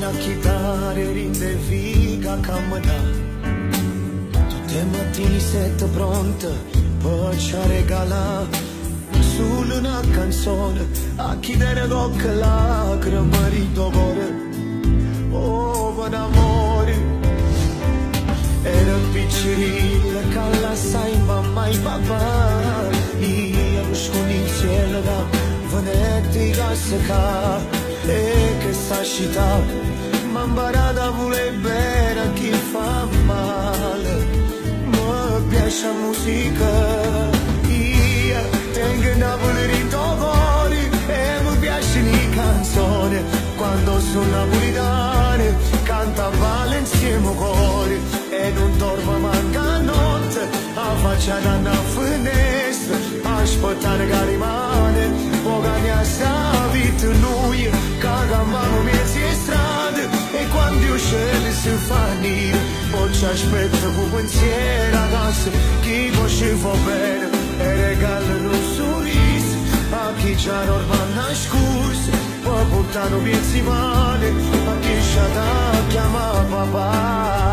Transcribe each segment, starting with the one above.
la chitarra rinde figa cammina. Tutte mattine sette pronta per ci regalare solo una canzone a chiedere l'occhio lacrime ridore. Oh, buon amore, era piccirilla che la sai mamma e papà. Io con il cielo da Venezia a secca e che sta città m'imparata pure bene a chi fa male. Mi piace la musica, io tengo Napoli dentro cuore e mi piacciono le canzoni. Quando sono napolitane cantavamo insieme cuore e non dormo manca notte affacciata a una finestra aspettare che rimane poca mia sta vita noi che cammano mezzi e strade e quando io scendo si fa nero poi ci aspetta con pensiero a casa chi può ci fa bene e regalano un sorriso a chi già non va scusa poi portano piezzi male a chi ci da chiama papà.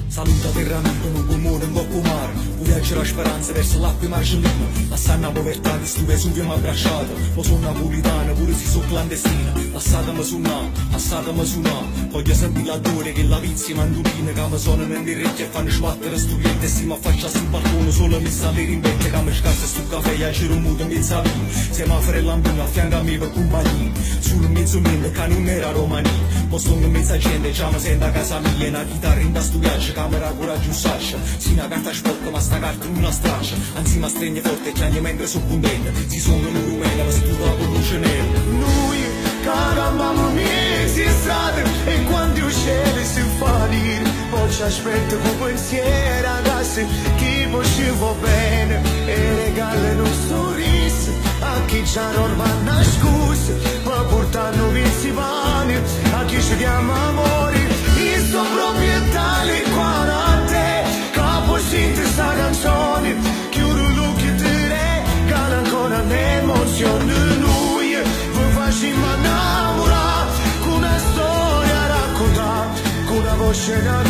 Saluta veramente un pulmone in coppa mare, viaggia la speranza verso l'acqua margellina, lasciare la povertà che stu Vesuvio mi ha abbracciato, poi sono napolitana pure se sono clandestina, lasciatemi suonare, voglio sentire l'odore che la pizza mandolina che mi suonano in orecchie e fanno sbattere stu cliente e si mi affaccia sul balcone solo mi sta in vecchia che mi scarsa stu caffè e c'è un muto in mezzo a vino, semaforo e lampione a fianco a me per compagnia, sul mezzo mente che non era romani, poi sono in mezzo a gente già mi sento a casa mia e una chitarra in da stu viaggio camera coraggio sascia, si una carta sporca ma sta carta non la straccia, anzi ma stregne forte e chiagna mentre sono contenta, si sono in rumena ma studia con luce nera. Noi caravamo mesi in strada e quando io scendo si fa dire, poi ci aspetta con pensiero a casa chi può ci va bene e regalano un sorriso a chi già non va scusa, poi portano vizi pani a chi ci chiama amore, io sto proprietario qua da te, capo senti sta canzone, chiudo l'occhio e ti regalo ancora l'emozione, noi vi facciamo innamorare con una storia raccontata, con una voce da